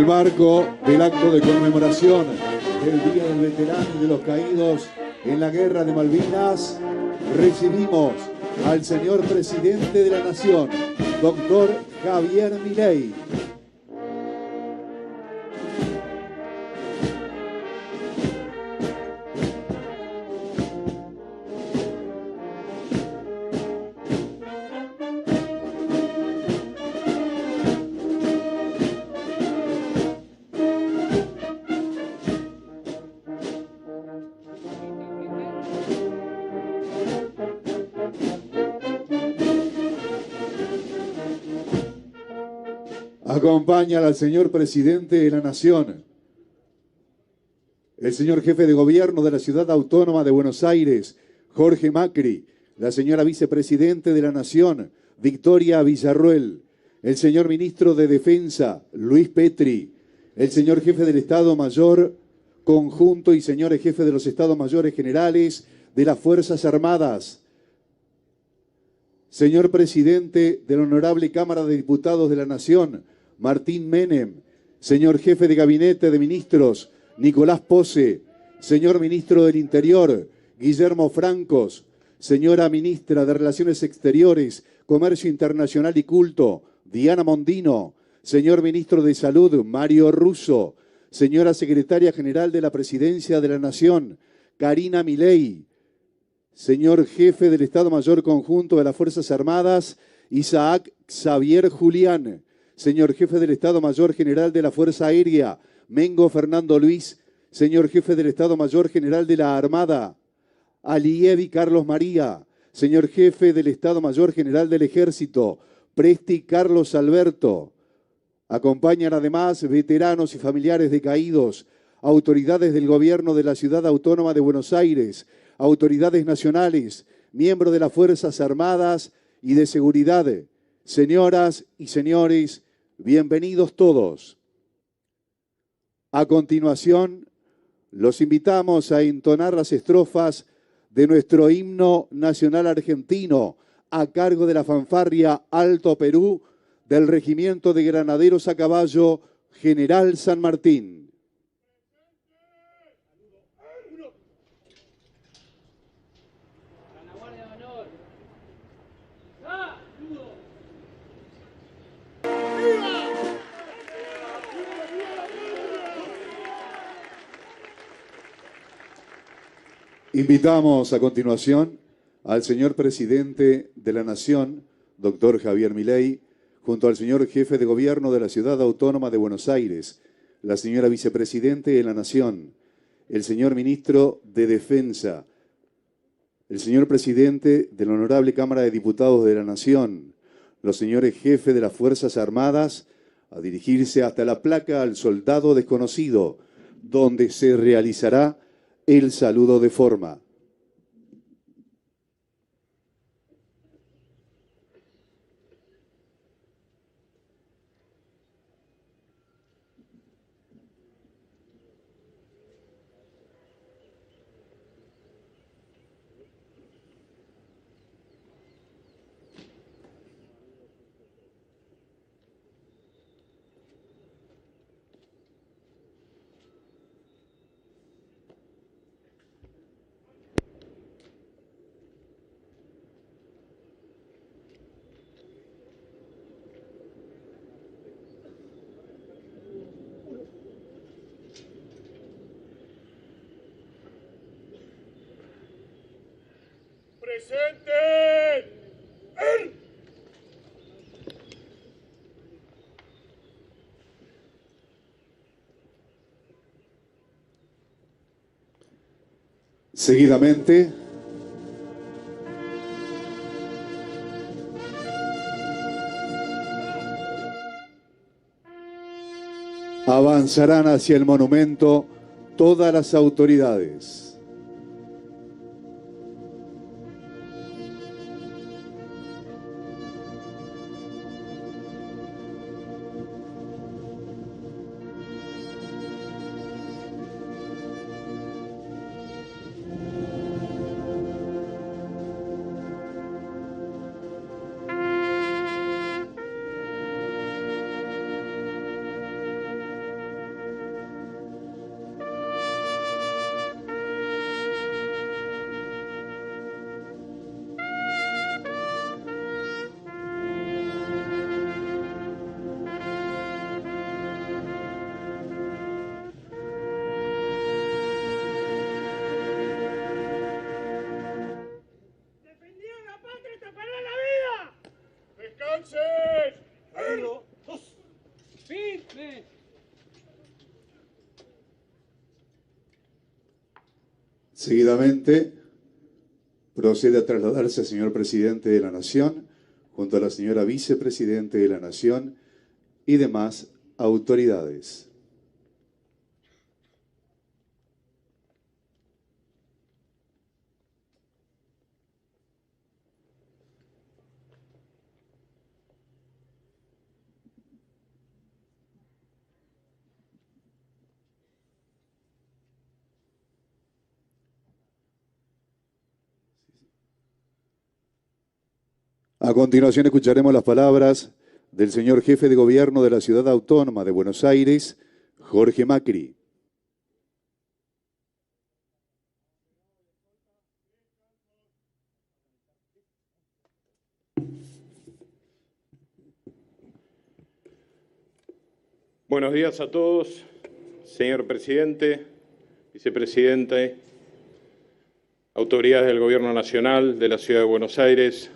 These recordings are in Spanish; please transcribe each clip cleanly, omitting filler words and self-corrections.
el marco del acto de conmemoración del Día del Veterano y de los Caídos en la Guerra de Malvinas, recibimos al señor Presidente de la Nación, doctor Javier Milei. Acompaña al señor Presidente de la Nación, el señor Jefe de Gobierno de la Ciudad Autónoma de Buenos Aires, Jorge Macri, la señora Vicepresidente de la Nación, Victoria Villarruel, el señor Ministro de Defensa, Luis Petri, el señor Jefe del Estado Mayor Conjunto y señores Jefes de los Estados Mayores Generales de las Fuerzas Armadas, señor Presidente de la Honorable Cámara de Diputados de la Nación, Martín Menem, señor Jefe de Gabinete de Ministros, Nicolás Pose, señor Ministro del Interior, Guillermo Francos, señora Ministra de Relaciones Exteriores, Comercio Internacional y Culto, Diana Mondino, señor Ministro de Salud, Mario Russo, señora Secretaria General de la Presidencia de la Nación, Karina Milei, señor Jefe del Estado Mayor Conjunto de las Fuerzas Armadas, Isaac Xavier Julián, señor Jefe del Estado Mayor General de la Fuerza Aérea, Mengo Fernando Luis, señor Jefe del Estado Mayor General de la Armada, Alievi Carlos María, señor Jefe del Estado Mayor General del Ejército, Presti Carlos Alberto. Acompañan además veteranos y familiares de caídos, autoridades del Gobierno de la Ciudad Autónoma de Buenos Aires, autoridades nacionales, miembros de las Fuerzas Armadas y de Seguridad. Señoras y señores, bienvenidos todos. A continuación, los invitamos a entonar las estrofas de nuestro himno nacional argentino a cargo de la fanfarria Alto Perú del Regimiento de Granaderos a Caballo General San Martín. Invitamos a continuación al señor Presidente de la Nación, doctor Javier Milei, junto al señor Jefe de Gobierno de la Ciudad Autónoma de Buenos Aires, la señora Vicepresidente de la Nación, el señor Ministro de Defensa, el señor Presidente de la Honorable Cámara de Diputados de la Nación, los señores Jefes de las Fuerzas Armadas, a dirigirse hasta la placa al soldado desconocido, donde se realizará el saludo de forma. ¡Presente! Seguidamente, avanzarán hacia el monumento todas las autoridades. Seguidamente, procede a trasladarse al señor Presidente de la Nación, junto a la señora Vicepresidente de la Nación y demás autoridades. A continuación escucharemos las palabras del señor Jefe de Gobierno de la Ciudad Autónoma de Buenos Aires, Jorge Macri. Buenos días a todos, señor Presidente, Vicepresidente, autoridades del Gobierno Nacional de la Ciudad de Buenos Aires,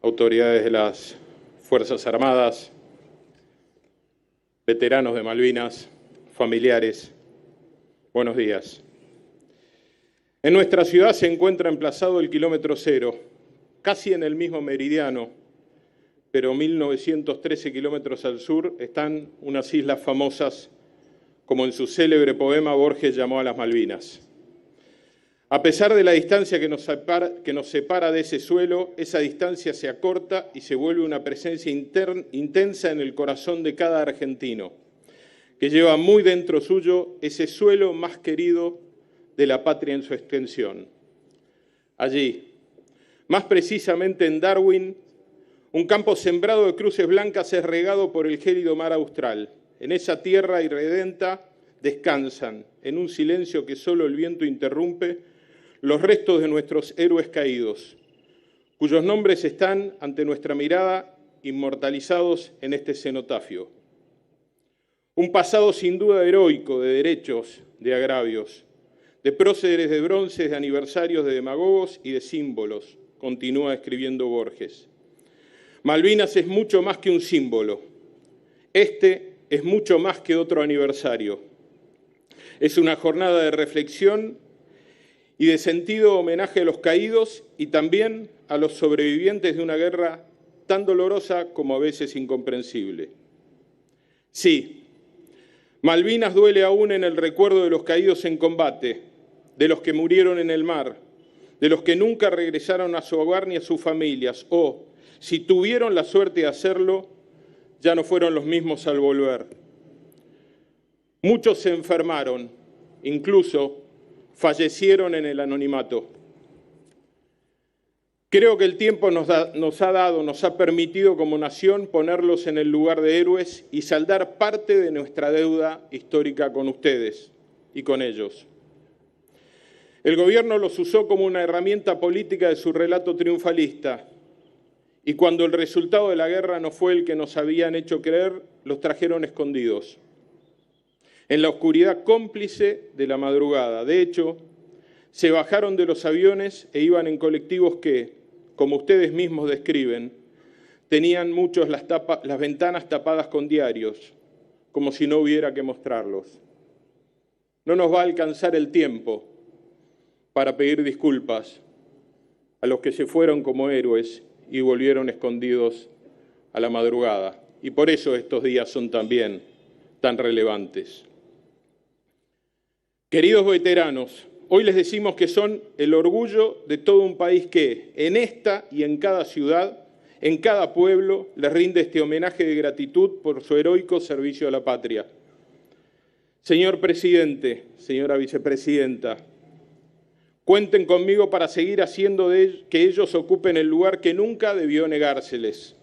autoridades de las Fuerzas Armadas, veteranos de Malvinas, familiares, buenos días. En nuestra ciudad se encuentra emplazado el kilómetro cero, casi en el mismo meridiano, pero 1913 kilómetros al sur están unas islas famosas, como en su célebre poema Borges llamó a las Malvinas. A pesar de la distancia que nos separa de ese suelo, esa distancia se acorta y se vuelve una presencia intensa en el corazón de cada argentino, que lleva muy dentro suyo ese suelo más querido de la patria en su extensión. Allí, más precisamente en Darwin, un campo sembrado de cruces blancas es regado por el gélido mar austral. En esa tierra irredenta descansan, en un silencio que solo el viento interrumpe, los restos de nuestros héroes caídos, cuyos nombres están ante nuestra mirada inmortalizados en este cenotafio. Un pasado sin duda heroico de derechos, de agravios, de próceres de bronces, de aniversarios, de demagogos y de símbolos, continúa escribiendo Borges. Malvinas es mucho más que un símbolo. Este es mucho más que otro aniversario. Es una jornada de reflexión y de sentido homenaje a los caídos y también a los sobrevivientes de una guerra tan dolorosa como a veces incomprensible. Sí, Malvinas duele aún en el recuerdo de los caídos en combate, de los que murieron en el mar, de los que nunca regresaron a su hogar ni a sus familias, o, si tuvieron la suerte de hacerlo, ya no fueron los mismos al volver. Muchos se enfermaron, incluso fallecieron en el anonimato. Creo que el tiempo nos ha permitido como nación ponerlos en el lugar de héroes y saldar parte de nuestra deuda histórica con ustedes y con ellos. El gobierno los usó como una herramienta política de su relato triunfalista y cuando el resultado de la guerra no fue el que nos habían hecho creer, los trajeron escondidos, en la oscuridad cómplice de la madrugada. De hecho, se bajaron de los aviones e iban en colectivos que, como ustedes mismos describen, tenían muchos las ventanas tapadas con diarios, como si no hubiera que mostrarlos. No nos va a alcanzar el tiempo para pedir disculpas a los que se fueron como héroes y volvieron escondidos a la madrugada. Y por eso estos días son también tan relevantes. Queridos veteranos, hoy les decimos que son el orgullo de todo un país que, en esta y en cada ciudad, en cada pueblo, les rinde este homenaje de gratitud por su heroico servicio a la patria. Señor Presidente, señora Vicepresidenta, cuenten conmigo para seguir haciendo que ellos ocupen el lugar que nunca debió negárseles.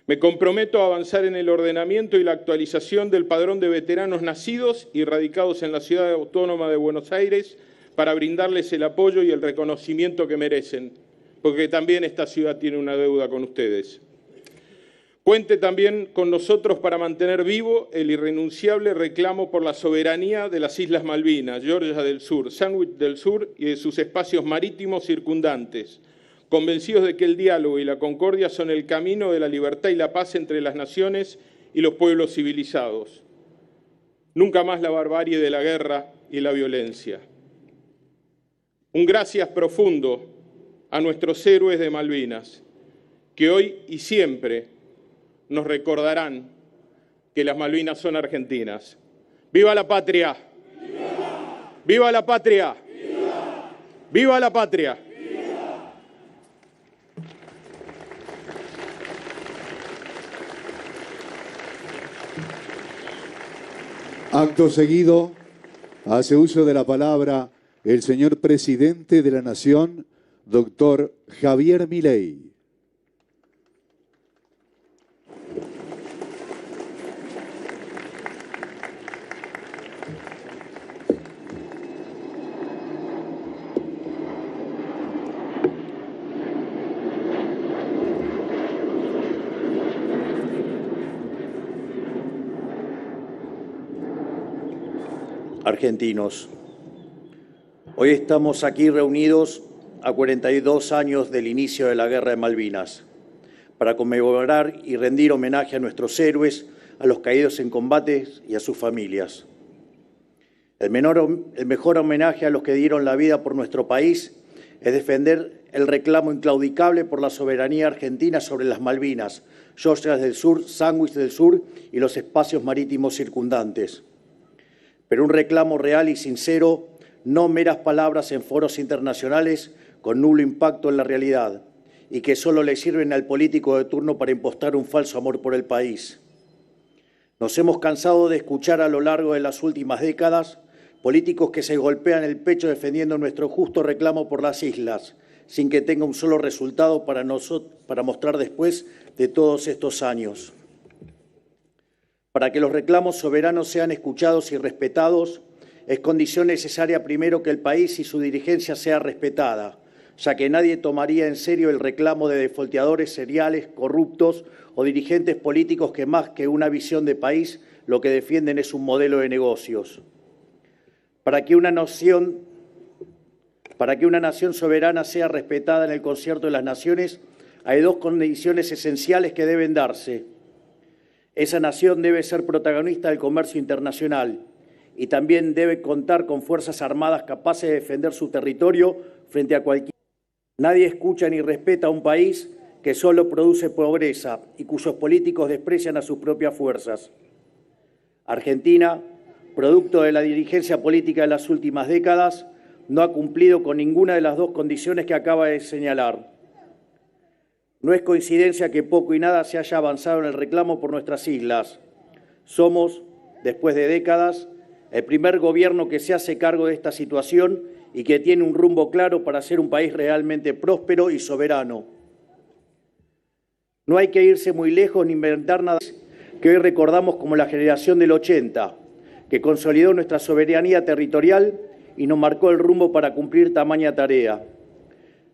Me comprometo a avanzar en el ordenamiento y la actualización del padrón de veteranos nacidos y radicados en la Ciudad Autónoma de Buenos Aires para brindarles el apoyo y el reconocimiento que merecen, porque también esta ciudad tiene una deuda con ustedes. Cuente también con nosotros para mantener vivo el irrenunciable reclamo por la soberanía de las Islas Malvinas, Georgia del Sur, Sandwich del Sur y de sus espacios marítimos circundantes, convencidos de que el diálogo y la concordia son el camino de la libertad y la paz entre las naciones y los pueblos civilizados. Nunca más la barbarie de la guerra y la violencia. Un gracias profundo a nuestros héroes de Malvinas, que hoy y siempre nos recordarán que las Malvinas son argentinas. ¡Viva la patria! ¡Viva la patria! ¡Viva la patria! Acto seguido, hace uso de la palabra el señor presidente de la Nación, doctor Javier Milei. Argentinos, hoy estamos aquí reunidos a 42 años del inicio de la Guerra de Malvinas para conmemorar y rendir homenaje a nuestros héroes, a los caídos en combates y a sus familias. El mejor homenaje a los que dieron la vida por nuestro país es defender el reclamo inclaudicable por la soberanía argentina sobre las Malvinas, Georgias del Sur, Sandwich del Sur y los espacios marítimos circundantes. Pero un reclamo real y sincero, no meras palabras en foros internacionales con nulo impacto en la realidad y que solo le sirven al político de turno para impostar un falso amor por el país. Nos hemos cansado de escuchar a lo largo de las últimas décadas políticos que se golpean el pecho defendiendo nuestro justo reclamo por las islas, sin que tenga un solo resultado para mostrar después de todos estos años. Para que los reclamos soberanos sean escuchados y respetados, es condición necesaria primero que el país y su dirigencia sea respetada, ya que nadie tomaría en serio el reclamo de defolteadores seriales, corruptos o dirigentes políticos que más que una visión de país lo que defienden es un modelo de negocios. Para que una nación soberana sea respetada en el concierto de las naciones, hay dos condiciones esenciales que deben darse. Esa nación debe ser protagonista del comercio internacional y también debe contar con fuerzas armadas capaces de defender su territorio frente a cualquier. Nadie escucha ni respeta a un país que solo produce pobreza y cuyos políticos desprecian a sus propias fuerzas. Argentina, producto de la dirigencia política de las últimas décadas, no ha cumplido con ninguna de las dos condiciones que acaba de señalar. No es coincidencia que poco y nada se haya avanzado en el reclamo por nuestras islas. Somos, después de décadas, el primer gobierno que se hace cargo de esta situación y que tiene un rumbo claro para ser un país realmente próspero y soberano. No hay que irse muy lejos ni inventar nada que hoy recordamos como la generación del 80, que consolidó nuestra soberanía territorial y nos marcó el rumbo para cumplir tamaña tarea.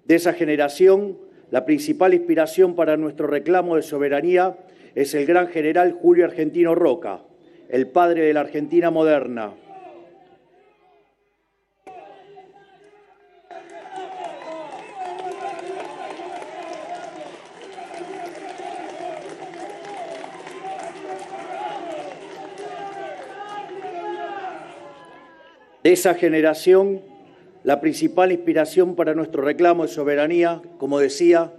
De esa generación, la principal inspiración para nuestro reclamo de soberanía es el gran general Julio Argentino Roca, el padre de la Argentina moderna. De esa generación, la principal inspiración para nuestro reclamo de soberanía, como decía,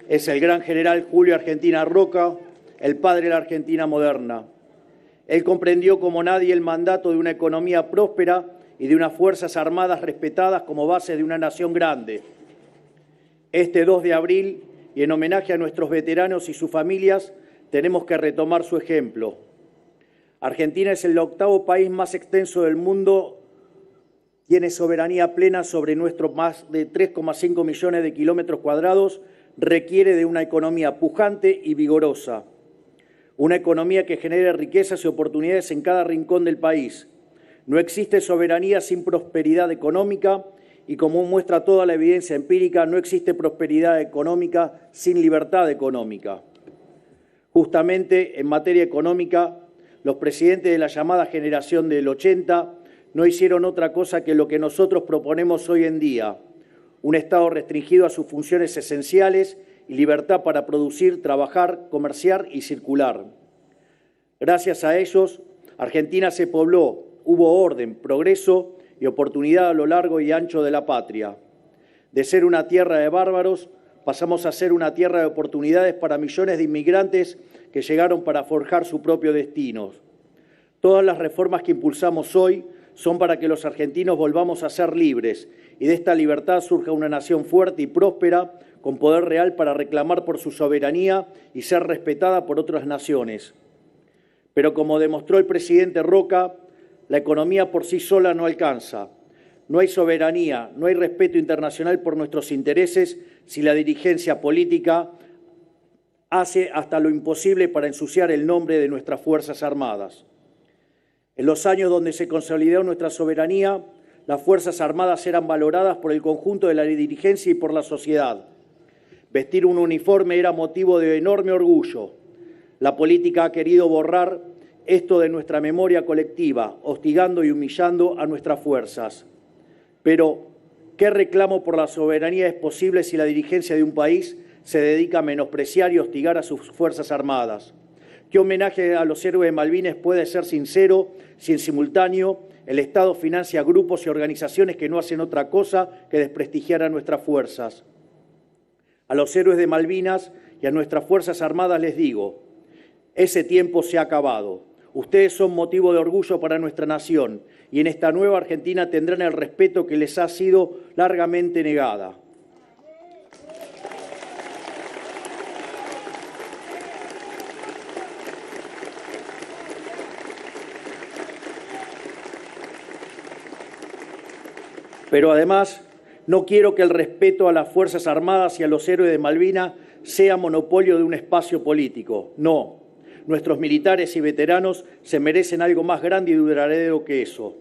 es el gran general Julio Argentino Roca, el padre de la Argentina moderna. Él comprendió como nadie el mandato de una economía próspera y de unas fuerzas armadas respetadas como base de una nación grande. Este 2 de abril, y en homenaje a nuestros veteranos y sus familias, tenemos que retomar su ejemplo. Argentina es el 8º país más extenso del mundo. Tiene soberanía plena sobre nuestros más de 3,5 millones de kilómetros cuadrados, requiere de una economía pujante y vigorosa. Una economía que genere riquezas y oportunidades en cada rincón del país. No existe soberanía sin prosperidad económica y, como muestra toda la evidencia empírica, no existe prosperidad económica sin libertad económica. Justamente en materia económica, los presidentes de la llamada generación del 80 no hicieron otra cosa que lo que nosotros proponemos hoy en día, un Estado restringido a sus funciones esenciales y libertad para producir, trabajar, comerciar y circular. Gracias a ellos, Argentina se pobló, hubo orden, progreso y oportunidad a lo largo y ancho de la patria. De ser una tierra de bárbaros, pasamos a ser una tierra de oportunidades para millones de inmigrantes que llegaron para forjar su propio destino. Todas las reformas que impulsamos hoy son para que los argentinos volvamos a ser libres y de esta libertad surja una nación fuerte y próspera con poder real para reclamar por su soberanía y ser respetada por otras naciones. Pero como demostró el presidente Roca, la economía por sí sola no alcanza. No hay soberanía, no hay respeto internacional por nuestros intereses si la dirigencia política hace hasta lo imposible para ensuciar el nombre de nuestras Fuerzas Armadas. En los años donde se consolidó nuestra soberanía, las Fuerzas Armadas eran valoradas por el conjunto de la dirigencia y por la sociedad. Vestir un uniforme era motivo de enorme orgullo. La política ha querido borrar esto de nuestra memoria colectiva, hostigando y humillando a nuestras fuerzas. Pero, ¿qué reclamo por la soberanía es posible si la dirigencia de un país se dedica a menospreciar y hostigar a sus Fuerzas Armadas? ¿Qué homenaje a los héroes de Malvinas puede ser sincero si en simultáneo el Estado financia grupos y organizaciones que no hacen otra cosa que desprestigiar a nuestras fuerzas? A los héroes de Malvinas y a nuestras Fuerzas Armadas les digo, ese tiempo se ha acabado. Ustedes son motivo de orgullo para nuestra nación y en esta nueva Argentina tendrán el respeto que les ha sido largamente negada. Pero además, no quiero que el respeto a las Fuerzas Armadas y a los héroes de Malvinas sea monopolio de un espacio político. No, nuestros militares y veteranos se merecen algo más grande y duradero que eso.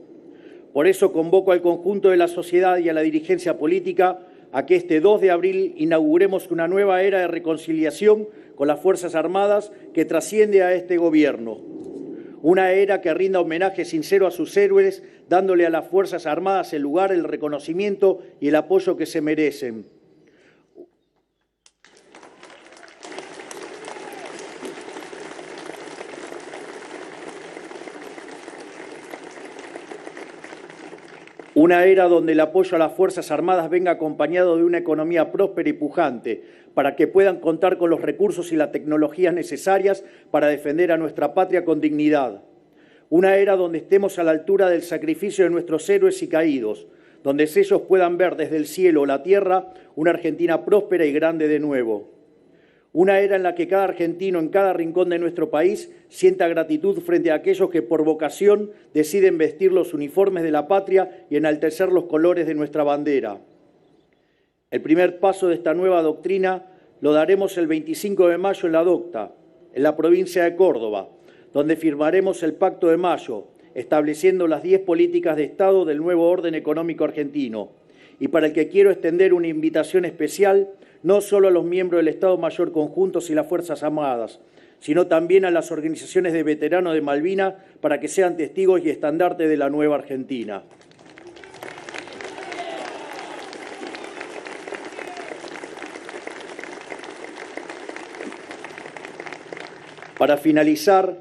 Por eso convoco al conjunto de la sociedad y a la dirigencia política a que este 2 de abril inauguremos una nueva era de reconciliación con las Fuerzas Armadas que trasciende a este gobierno. Una era que rinda homenaje sincero a sus héroes, dándole a las Fuerzas Armadas el lugar, el reconocimiento y el apoyo que se merecen. Una era donde el apoyo a las Fuerzas Armadas venga acompañado de una economía próspera y pujante, para que puedan contar con los recursos y las tecnologías necesarias para defender a nuestra patria con dignidad. Una era donde estemos a la altura del sacrificio de nuestros héroes y caídos, donde ellos puedan ver desde el cielo o la tierra una Argentina próspera y grande de nuevo. Una era en la que cada argentino en cada rincón de nuestro país sienta gratitud frente a aquellos que por vocación deciden vestir los uniformes de la patria y enaltecer los colores de nuestra bandera. El primer paso de esta nueva doctrina lo daremos el 25 de mayo en la Docta, en la provincia de Córdoba, donde firmaremos el Pacto de Mayo, estableciendo las 10 políticas de Estado del nuevo orden económico argentino, y para el que quiero extender una invitación especial no solo a los miembros del Estado Mayor Conjuntos y las Fuerzas Armadas, sino también a las organizaciones de veteranos de Malvinas para que sean testigos y estandartes de la nueva Argentina. Para finalizar,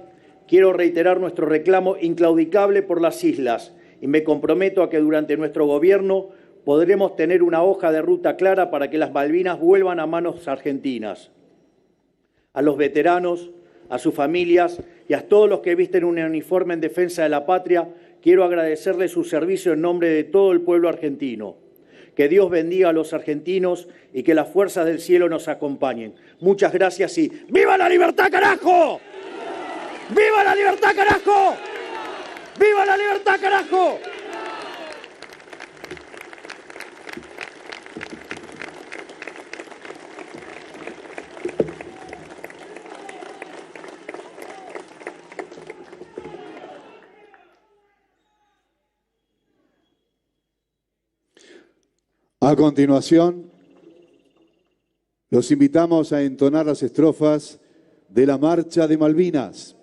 quiero reiterar nuestro reclamo inclaudicable por las islas y me comprometo a que durante nuestro gobierno podremos tener una hoja de ruta clara para que las Malvinas vuelvan a manos argentinas. A los veteranos, a sus familias y a todos los que visten un uniforme en defensa de la patria, quiero agradecerles su servicio en nombre de todo el pueblo argentino. Que Dios bendiga a los argentinos y que las fuerzas del cielo nos acompañen. Muchas gracias y ¡viva la libertad, carajo! ¡Viva la libertad, carajo! ¡Viva la libertad, carajo! A continuación, los invitamos a entonar las estrofas de la Marcha de Malvinas.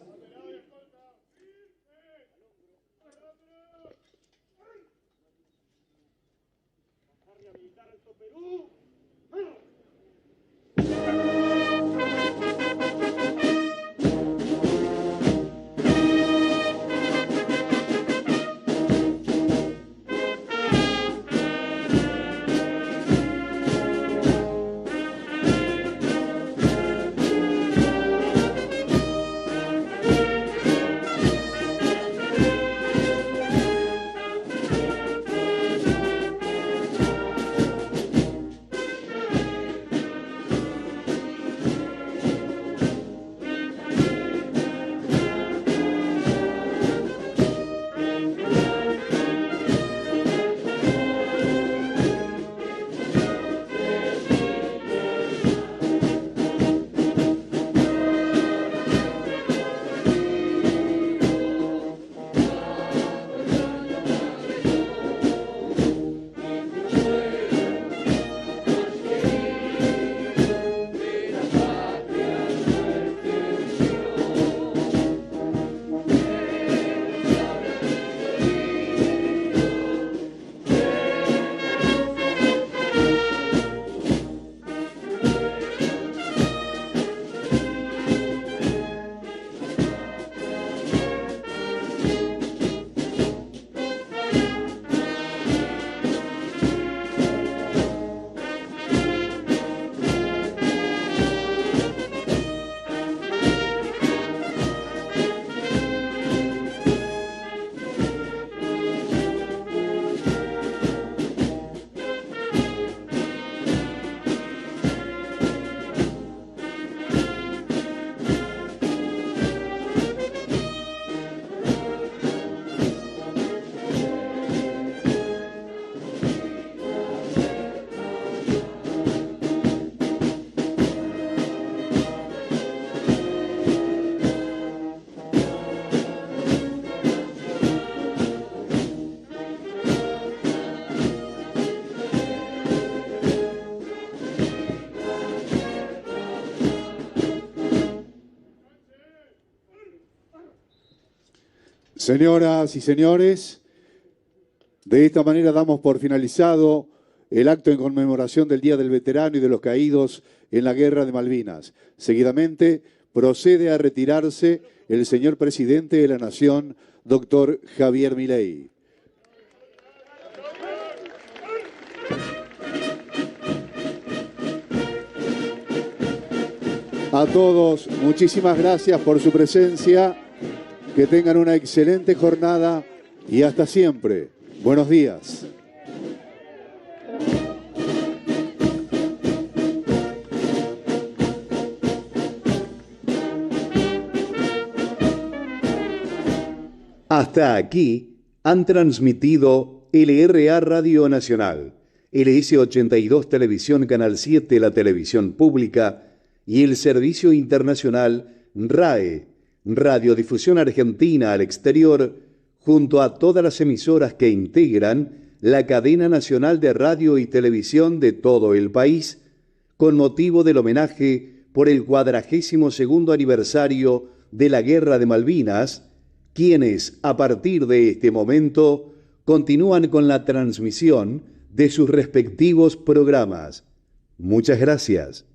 Señoras y señores, de esta manera damos por finalizado el acto en conmemoración del Día del Veterano y de los Caídos en la Guerra de Malvinas. Seguidamente procede a retirarse el señor presidente de la Nación, doctor Javier Milei. A todos, muchísimas gracias por su presencia. Que tengan una excelente jornada y hasta siempre. Buenos días. Hasta aquí han transmitido LRA Radio Nacional, LS82 Televisión Canal 7, la televisión pública, y el Servicio Internacional RAE, Radiodifusión Argentina al exterior, junto a todas las emisoras que integran la cadena nacional de radio y televisión de todo el país, con motivo del homenaje por el 42º aniversario de la Guerra de Malvinas, quienes, a partir de este momento, continúan con la transmisión de sus respectivos programas. Muchas gracias.